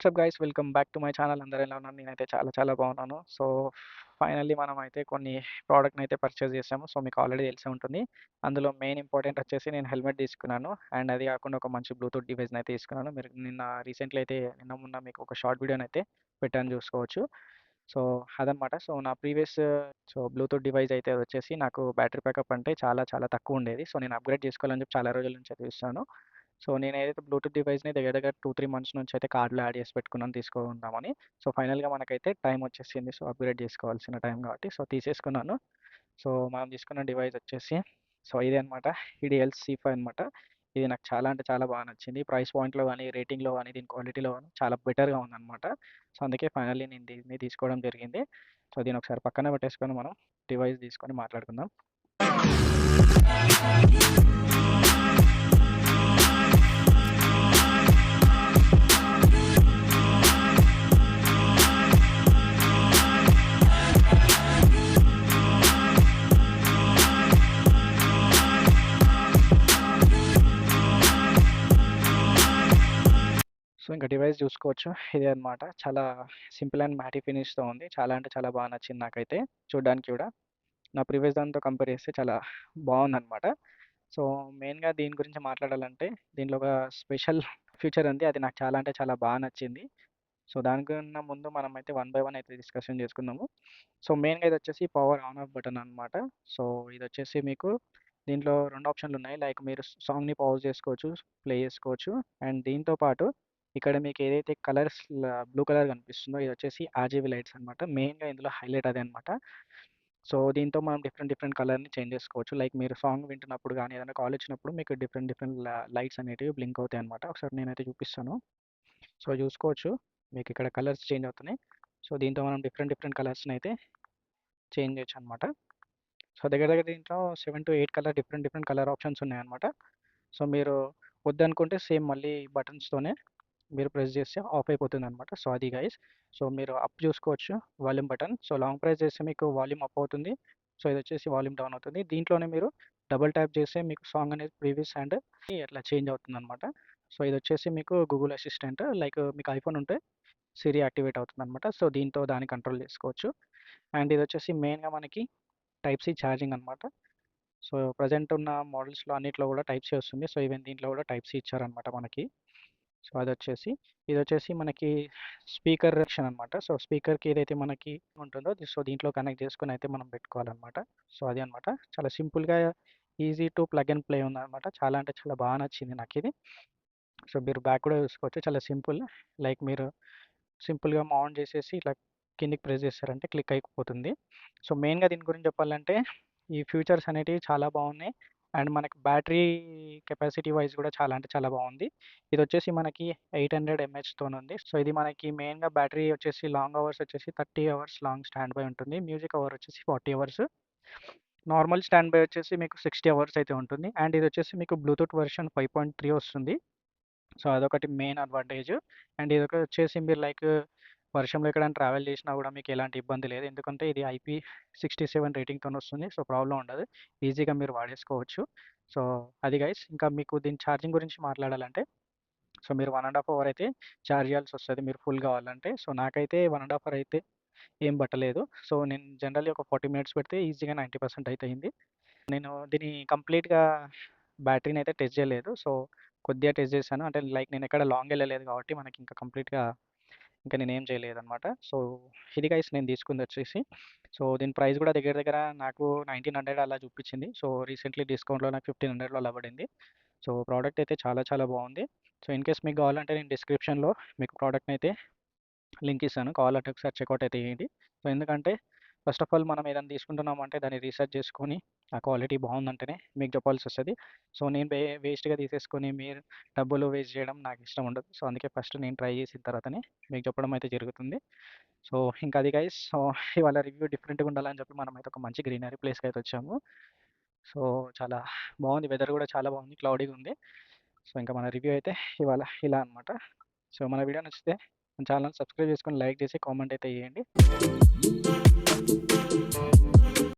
WhatsApp guys welcome back to my channel. అందరూ ఎలా ఉన్నారు? నేనైతే చాలా చాలా బాగున్నాను. సో ఫైనల్లీ మనమైతే కొన్ని ప్రోడక్ట్‌ని అయితే పర్చేస్ చేసాము. సో మీకు ఆల్రెడీ తెలిసే ఉంటుంది. అందులో మెయిన్ ఇంపార్టెంట్ వచ్చేసి నేను హెల్మెట్ తీసుకున్నాను. అండ్ అది కాకుండా ఒక మంచి బ్లూటూత్ డివైస్‌ని అయితే తీసుకున్నాను. మీరు నిన్న మొన్న మీకు ఒక షార్ట్ వీడియోనైతే పెట్టాను చూసుకోవచ్చు. సో అదనమాట. నా ప్రీవియస్ బ్లూటూత్ డివైస్ అయితే వచ్చేసి నాకు బ్యాటరీ బ్యాకప్ అంటే చాలా చాలా తక్కువ ఉండేది. సో నేను అప్‌గ్రేడ్ చేసుకోవాలని చెప్పి చాలా రోజుల నుంచి అయితే చూస్తున్నాను. సో నేనేదైతే బ్లూటూత్ డివైస్‌ని దగ్గర దగ్గర 2, 3 మంత్స్ నుంచి అయితే కార్ట్‌లో యాడ్ చేసి పెట్టుకున్నాను తీసుకుందామని. సో ఫైనల్‌గా మనకైతే టైం వచ్చేసింది. సో అప్‌గ్రేడ్ చేసుకోవాల్సిన టైం కాబట్టి తీసేసుకున్నాను. సో మనం తీసుకున్న డివైస్ వచ్చేసి ఇదే అనమాట. IDEAL C5 అనమాట. ఇది నాకు చాలా అంటే చాలా బాగా నచ్చింది. ప్రైస్ పాయింట్‌లో గానీ, రేటింగ్‌లో గానీ, దీని క్వాలిటీలో గానీ చాలా బెటర్‌గా ఉందనమాట. సో అందుకే ఫైనల్లీ నేను దీన్ని తీసుకోవడం జరిగింది. సో దీన్ని ఒకసారి పక్కన పెట్టేసుకొని మనం డివైస్ తీసుకొని మాట్లాడుకుందాం. సో ఇంకా డివైస్ చూసుకోవచ్చు. ఇదే అనమాట. చాలా సింపుల్ అండ్ మ్యాటి ఫినిష్‌తో ఉంది. చాలా అంటే చాలా బాగా నచ్చింది నాకైతే చూడ్డానికి కూడా. నా ప్రీవియస్ దానితో కంపేర్ చేస్తే చాలా బాగుందనమాట. సో మెయిన్‌గా దీని గురించి మాట్లాడాలంటే దీంట్లో ఒక స్పెషల్ ఫీచర్ ఉంది. అది నాకు చాలా అంటే చాలా బాగా నచ్చింది. సో దానికన్నా ముందు మనమైతే వన్ బై వన్ అయితే డిస్కషన్ చేసుకుందాము. సో మెయిన్‌గా ఇదొచ్చేసి పవర్ ఆన్ ఆఫ్ బటన్ అనమాట. సో ఇదొచ్చేసి మీకు దీంట్లో 2 ఆప్షన్‌లున్నాయి. లైక్ మీరు సాంగ్‌ని పాజ్ చేసుకోవచ్చు, ప్లే చేసుకోవచ్చు. అండ్ దీంతో పాటు ఇక్కడ మీకు ఏదైతే బ్లూ కలర్ కనిపిస్తుందో ఇదొచ్చేసి ఆర్‌జీబీ లైట్స్ అనమాట. మెయిన్‌గా ఇందులో హైలైట్ అదే అనమాట. సో దీంతో మనం డిఫరెంట్ డిఫరెంట్ కలర్‌ని చేంజ్ చేసుకోవచ్చు. లైక్ మీరు సాంగ్ వింటున్నప్పుడు గానీ, ఏదైనా కాల్ వచ్చినప్పుడు మీకు డిఫరెంట్ డిఫరెంట్ లైట్స్ అనేటివి బ్లింక్ అవుతాయన్నమాట. ఒకసారి నేనైతే చూపిస్తాను. సో చూసుకోవచ్చు. మీకు ఇక్కడ కలర్స్ చేంజ్ అవుతున్నాయి. సో దీంతో మనం డిఫరెంట్ డిఫరెంట్ కలర్స్‌ని అయితే చేంజ్ చేయొచ్చనమాట. సో దగ్గర దగ్గర దీంట్లో 7-8 డిఫరెంట్ డిఫరెంట్ కలర్ ఆప్షన్స్ ఉన్నాయన్నమాట. సో మీరు వద్దనుకుంటే సేమ్ మళ్ళీ బటన్స్‌తోనే మీరు ప్రెస్ చేస్తే ఆఫ్ అయిపోతుందనమాట. సో అది గైస్. సో మీరు అప్ చూసుకోవచ్చు volume button. So long press చేస్తే మీకు వాల్యూమ్ అప్ అవుతుంది. సో ఇదొచ్చేసి వాల్యూమ్ డౌన్ అవుతుంది. దీంట్లోనే మీరు డబుల్ ట్యాప్ చేస్తే మీకు సాంగ్ అనేది ప్రీవియస్ అండ్ అట్లా చేంజ్ అవుతుందనమాట. సో ఇదొచ్చేసి మీకు గూగుల్ అసిస్టెంట్. లైక్ మీకు ఐఫోన్ ఉంటే సిరి యాక్టివేట్ అవుతుందనమాట. సో దీంతో దాన్ని కంట్రోల్ చేసుకోవచ్చు. అండ్ ఇదొచ్చేసి మెయిన్‌గా మనకి టైప్ సి ఛార్జింగ్ అనమాట. సో ప్రెజెంట్ ఉన్న మోడల్స్‌లో అన్నిట్లో కూడా టైప్ సి వస్తుంది. సో ఈవెన్ దీంట్లో కూడా టైప్ సి ఇచ్చారనమాట మనకి. సో ఇదొచ్చేసి మనకి స్పీకర్ సెక్షన్ అనమాట. సో స్పీకర్‌కి ఏదైతే మనకి ఉంటుందో దీంట్లో కనెక్ట్ చేసుకొని అయితే మనం పెట్టుకోవాలనమాట. సో అది అనమాట. చాలా సింపుల్‌గా easy to plug and play ఉందనమాట. చాలా అంటే చాలా బాగా నచ్చింది నాకిది. సో మీరు బ్యాక్ కూడా చూసుకోవచ్చు. చాలా సింపుల్. లైక్ మీరు సింపుల్‌గా ఆన్ చేసేసి ఇట్లా కిందకి ప్రెస్ చేశారంటే క్లిక్ అయిపోతుంది. సో మెయిన్‌గా దీని గురించి చెప్పాలంటే ఈ ఫీచర్స్ అనేటివి చాలా బాగున్నాయి. అండ్ మనకి బ్యాటరీ కెపాసిటీ వైస్ కూడా చాలా అంటే చాలా బాగుంది. ఇదొచ్చేసి మనకి 800 ఎంహెచ్‌తోనుంది. సో ఇది మనకి మెయిన్‌గా బ్యాటరీ వచ్చేసి లాంగ్ అవర్స్ వచ్చేసి 30 అవర్స్ లాంగ్ స్టాండ్ బై ఉంటుంది. మ్యూజిక్ అవర్ వచ్చేసి 40 అవర్స్. నార్మల్ స్టాండ్ బై వచ్చేసి మీకు 60 అవర్స్ అయితే ఉంటుంది. అండ్ ఇదొచ్చేసి మీకు బ్లూటూత్ వెర్షన్ 5.3 వస్తుంది. సో అదొకటి మెయిన్ అడ్వాంటేజ్. అండ్ వచ్చేసి మీరు లైక్ వర్షంలో ఎక్కడైనా ట్రావెల్ చేసినా కూడా మీకు ఎలాంటి ఇబ్బంది లేదు. ఎందుకంటే ఇది IP67 రేటింగ్‌తోని వస్తుంది. సో ప్రాబ్లమ్ ఉండదు. ఈజీగా మీరు వాడేసుకోవచ్చు. సో అది గైస్. ఇంకా మీకు దీని ఛార్జింగ్ గురించి మాట్లాడాలంటే సో మీరు 1 ½ అవర్ అయితే ఛార్జ్ చేయాల్సొస్తది మీరు ఫుల్ కావాలంటే. సో నాకైతే 1 ½ అవర్ అయితే ఏం పట్టలేదు. సో నేను జనరల్లీ ఒక 40 మినిట్స్ పెడితే ఈజీగా 90% అయితే అయింది. నేను దీన్ని కంప్లీట్‌గా బ్యాటరీని అయితే టెస్ట్ చేయలేదు. సో కొద్దిగా టెస్ట్ చేశాను. అంటే లైక్ నేను ఎక్కడ లాంగ్ ఎళ్ళలేదు కాబట్టి మనకి ఇంకా కంప్లీట్‌గా ఇంకా నేనేం చేయలేదనమాట. సో ఇది గైస్ నేను తీసుకుందొచ్చేసి. సో దీని ప్రైస్ కూడా దగ్గర దగ్గర నాకు 1900 అలా చూపించింది. సో రీసెంట్‌లీ డిస్కౌంట్‌లో నాకు 1500లో అలా పడింది. సో ప్రోడక్ట్ అయితే చాలా చాలా బాగుంది. సో ఇన్‌కేస్ మీకు కావాలంటే నేను డిస్క్రిప్షన్‌లో మీకు ప్రోడక్ట్‌ని అయితే లింక్ ఇస్తాను. కావాలంటే ఒకసారి చెక్‌ఔట్ అయితే చేయండి. సో ఎందుకంటే ఫస్ట్ ఆఫ్ ఆల్ మనం ఏదైనా తీసుకుంటున్నామంటే దాన్ని రీసెర్చ్ చేసుకొని ఆ క్వాలిటీ బాగుందంటేనే మీకు చెప్పాల్సొస్తది. సో నేను వేస్ట్‌గా తీసేసుకొని మీరు డబ్బులు వేస్ట్ చేయడం నాకు ఇష్టం ఉండదు. సో అందుకే ఫస్ట్ నేను ట్రై చేసిన తర్వాతనే మీకు చెప్పడం అయితే జరుగుతుంది. సో ఇంకా అది గైస్. సో ఇవాళ రివ్యూ డిఫరెంట్‌గా ఉండాలని చెప్పి మనమైతే ఒక మంచి గ్రీనరీ ప్లేస్‌కి అయితే వచ్చాము. సో చాలా బాగుంది. వెదర్ కూడా చాలా బాగుంది. క్లౌడీగా ఉంది. సో ఇంకా మన రివ్యూ అయితే ఇవాళ ఇలా అనమాట. సో మన వీడియో నచ్చితే మన ఛానల్ సబ్స్క్రైబ్ చేసుకొని లైక్ చేసి కామెంట్ అయితే చేయండి.